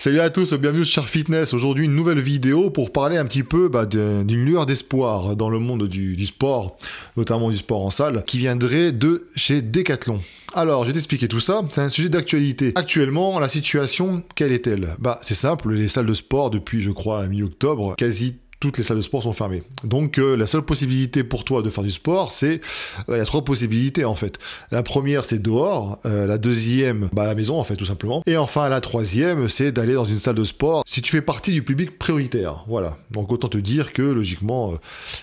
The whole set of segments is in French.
Salut à tous, bienvenue sur Fitness. Aujourd'hui, une nouvelle vidéo pour parler un petit peu d'une lueur d'espoir dans le monde du sport, notamment du sport en salle, qui viendrait de chez Decathlon. Alors, je vais t'expliquer tout ça, c'est un sujet d'actualité. Actuellement, la situation, quelle est-elle? C'est simple, les salles de sport, depuis, je crois, à mi-octobre, quasi toutes les salles de sport sont fermées. Donc la seule possibilité pour toi de faire du sport, c'est... Il y a trois possibilités en fait. La première, c'est dehors. La deuxième, à la maison en fait, tout simplement. Et enfin, la troisième, c'est d'aller dans une salle de sport si tu fais partie du public prioritaire. Voilà. Donc autant te dire que logiquement,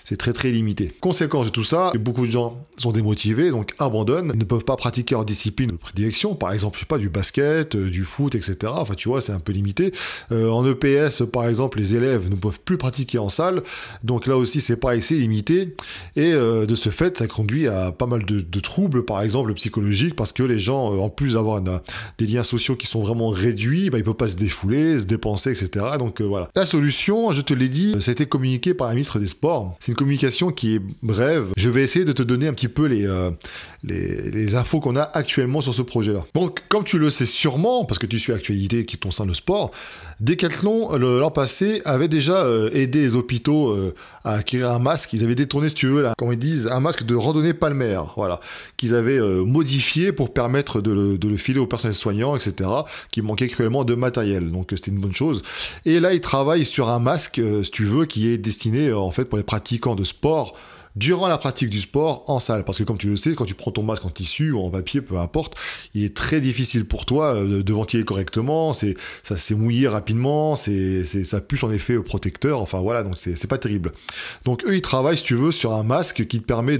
c'est très très limité. Conséquence de tout ça, beaucoup de gens sont démotivés, donc abandonnent, ne peuvent pas pratiquer leur discipline de prédilection. Par exemple, je sais pas, du basket, du foot, etc. Enfin, tu vois, c'est un peu limité. En EPS, par exemple, les élèves ne peuvent plus pratiquer en salle, donc là aussi c'est pas assez limité, et de ce fait ça conduit à pas mal de troubles, par exemple psychologiques, parce que les gens, en plus d'avoir des liens sociaux qui sont vraiment réduits, ils peuvent pas se défouler, se dépenser, etc. Donc voilà. La solution, je te l'ai dit, ça a été communiqué par la ministre des Sports. C'est une communication qui est brève. Je vais essayer de te donner un petit peu les infos qu'on a actuellement sur ce projet-là. Donc, comme tu le sais sûrement, parce que tu suis actualité qui concerne le sport, Decathlon, l'an passé, avait déjà aidé les hôpitaux à acquérir un masque. Ils avaient détourné, si tu veux, là, comme ils disent, un masque de randonnée palmaire, voilà, qu'ils avaient modifié pour permettre de le filer au personnel soignant, etc., qui manquait cruellement de matériel. Donc c'était une bonne chose. Et là, ils travaillent sur un masque, si tu veux, qui est destiné, en fait, pour les pratiquants de sport, durant la pratique du sport en salle, parce que comme tu le sais, quand tu prends ton masque en tissu ou en papier, peu importe, il est très difficile pour toi de ventiler correctement, ça s'est mouillé rapidement, ça pue son effet protecteur, enfin voilà, donc c'est pas terrible. Donc eux, ils travaillent, si tu veux, sur un masque qui te permet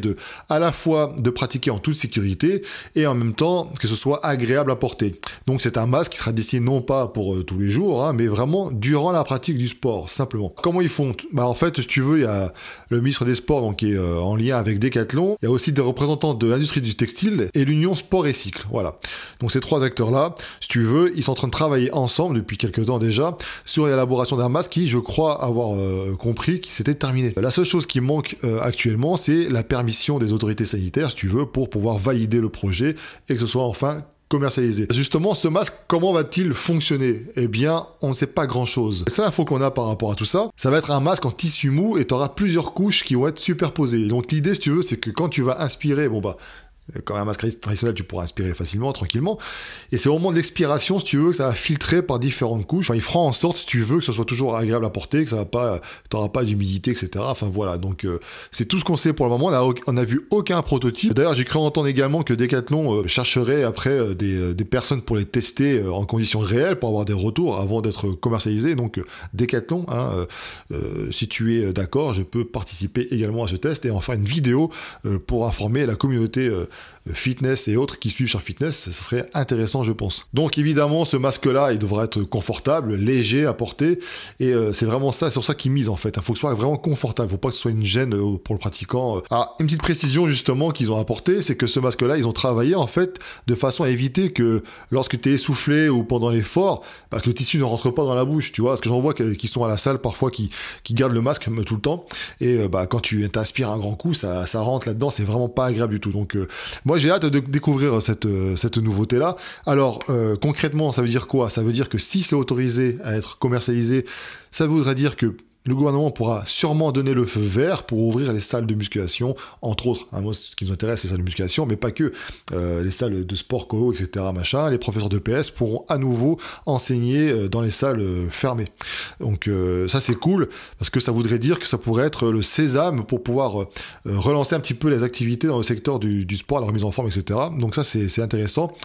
à la fois de pratiquer en toute sécurité et en même temps que ce soit agréable à porter. Donc c'est un masque qui sera destiné non pas pour tous les jours, hein, mais vraiment durant la pratique du sport, simplement. Comment ils font? En fait, si tu veux, il y a le ministre des Sports, donc, qui est en lien avec Decathlon. Il y a aussi des représentants de l'industrie du textile et l'Union Sport et Cycle. Voilà. Donc ces trois acteurs-là, si tu veux, ils sont en train de travailler ensemble depuis quelques temps déjà sur l'élaboration d'un masque qui, je crois avoir compris, qui s'était terminé. La seule chose qui manque actuellement, c'est la permission des autorités sanitaires, si tu veux, pour pouvoir valider le projet et que ce soit enfin commercialisé. Justement, ce masque, comment va-t-il fonctionner? Eh bien, on ne sait pas grand-chose. La seule info qu'on a par rapport à tout ça, ça va être un masque en tissu mou et tu auras plusieurs couches qui vont être superposées. Donc l'idée, si tu veux, c'est que quand tu vas inspirer, comme un masque traditionnel, tu pourras inspirer facilement, tranquillement. Et c'est au moment de l'expiration, si tu veux, que ça va filtrer par différentes couches. Enfin, il fera en sorte, si tu veux, que ce soit toujours agréable à porter, que ça va pas, t'auras pas d'humidité, etc. Enfin, voilà. Donc, c'est tout ce qu'on sait pour le moment. On n'a vu aucun prototype. D'ailleurs, j'ai cru entendre également que Decathlon chercherait après des personnes pour les tester en conditions réelles, pour avoir des retours avant d'être commercialisé. Donc, Decathlon, hein, si tu es d'accord, je peux participer également à ce test et en faire une vidéo pour informer la communauté fitness et autres qui suivent sur Fitness, ça serait intéressant, je pense. Donc évidemment, ce masque-là, il devra être confortable, léger à porter, et c'est vraiment ça, c'est sur ça qu'ils misent en fait. Il faut que ce soit vraiment confortable, il ne faut pas que ce soit une gêne pour le pratiquant. Ah, une petite précision justement qu'ils ont apporté, c'est que ce masque-là, ils ont travaillé en fait de façon à éviter que lorsque tu es essoufflé ou pendant l'effort, que le tissu ne rentre pas dans la bouche, tu vois, parce que j'en vois qui sont à la salle parfois qui gardent le masque tout le temps, et quand tu t'inspires un grand coup, ça rentre là-dedans, c'est vraiment pas agréable du tout. Donc moi j'ai hâte de découvrir cette nouveauté-là. Alors concrètement, ça veut dire quoi? Ça veut dire que si c'est autorisé à être commercialisé, ça voudrait dire que le gouvernement pourra sûrement donner le feu vert pour ouvrir les salles de musculation, entre autres. Hein, moi, ce qui nous intéresse, c'est les salles de musculation, mais pas que. Les salles de sport co, etc. Machin. Les professeurs de PS pourront à nouveau enseigner dans les salles fermées. Donc ça, c'est cool, parce que ça voudrait dire que ça pourrait être le sésame pour pouvoir relancer un petit peu les activités dans le secteur du sport, la remise en forme, etc. Donc ça, c'est intéressant.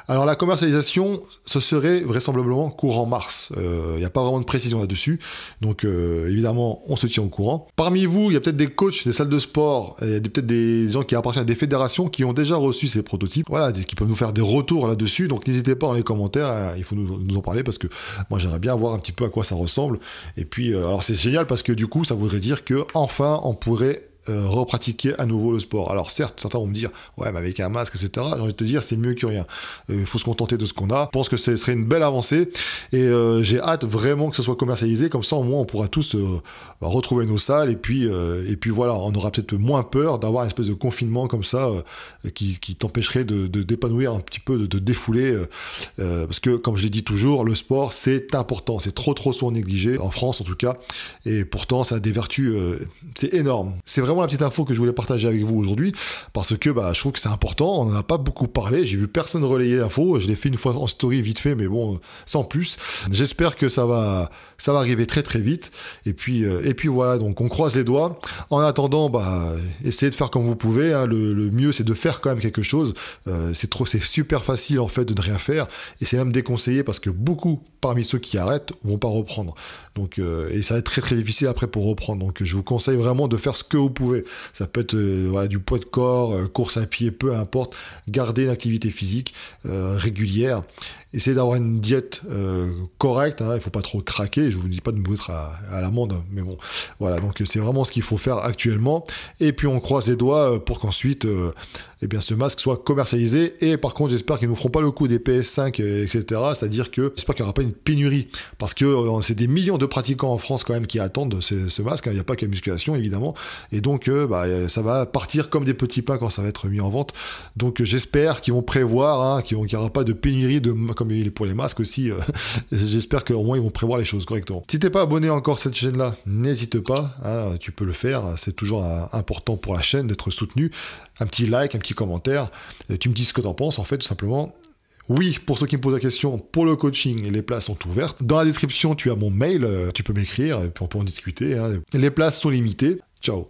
Alors la commercialisation, ce serait vraisemblablement courant mars. Il n'y a pas vraiment de précision là-dessus. Donc évidemment, on se tient au courant. Parmi vous, il y a peut-être des coachs des salles de sport, il y a peut-être des gens qui appartiennent à des fédérations qui ont déjà reçu ces prototypes. Voilà, qui peuvent nous faire des retours là-dessus. Donc n'hésitez pas dans les commentaires, il faut nous en parler parce que moi j'aimerais bien voir un petit peu à quoi ça ressemble. Et puis, alors c'est génial parce que du coup, ça voudrait dire que enfin on pourrait repratiquer à nouveau le sport. Alors certes, certains vont me dire, ouais, mais avec un masque, etc. J'ai envie de te dire, c'est mieux que rien. Il faut se contenter de ce qu'on a. Je pense que ce serait une belle avancée et j'ai hâte vraiment que ce soit commercialisé. Comme ça, au moins, on pourra tous retrouver nos salles et puis voilà, on aura peut-être moins peur d'avoir une espèce de confinement comme ça qui t'empêcherait de d'épanouir un petit peu, de défouler. Parce que, comme je l'ai dit toujours, le sport, c'est important. C'est trop souvent négligé, en France en tout cas. Et pourtant, ça a des vertus, c'est énorme. C'est vraiment la petite info que je voulais partager avec vous aujourd'hui, parce que je trouve que c'est important. On n'en a pas beaucoup parlé. J'ai vu personne relayer l'info. Je l'ai fait une fois en story vite fait, mais bon, sans plus. J'espère que ça va arriver très vite. Et puis voilà, donc on croise les doigts. En attendant, essayez de faire comme vous pouvez. Hein. Le mieux, c'est de faire quand même quelque chose. C'est super facile en fait de ne rien faire. Et c'est même déconseillé parce que beaucoup parmi ceux qui arrêtent vont pas reprendre. Donc, et ça va être très difficile après pour reprendre. Donc je vous conseille vraiment de faire ce que vous pouvez. Ça peut être du poids de corps, course à pied, peu importe. Gardez une activité physique régulière. Essayez d'avoir une diète correcte, hein, il ne faut pas trop craquer, je ne vous dis pas de me mettre à l'amende, mais bon, voilà, donc c'est vraiment ce qu'il faut faire actuellement, et puis on croise les doigts pour qu'ensuite, ce masque soit commercialisé, et par contre, j'espère qu'ils ne nous feront pas le coup des PS5, etc., c'est-à-dire que j'espère qu'il n'y aura pas une pénurie, parce que c'est des millions de pratiquants en France quand même qui attendent ce masque, hein, il n'y a pas que la musculation, évidemment, et donc ça va partir comme des petits pains quand ça va être mis en vente, donc j'espère qu'ils vont prévoir, hein, qu'il n'y aura pas de pénurie comme il est pour les masques aussi, j'espère qu'au moins ils vont prévoir les choses correctement. Si t'es pas abonné encore à cette chaîne-là, n'hésite pas, hein, tu peux le faire, c'est toujours important pour la chaîne d'être soutenu. Un petit like, un petit commentaire, tu me dis ce que t'en penses en fait, tout simplement. Oui, pour ceux qui me posent la question, pour le coaching, les places sont ouvertes. Dans la description, tu as mon mail, tu peux m'écrire, et puis on peut en discuter. Hein. Les places sont limitées. Ciao.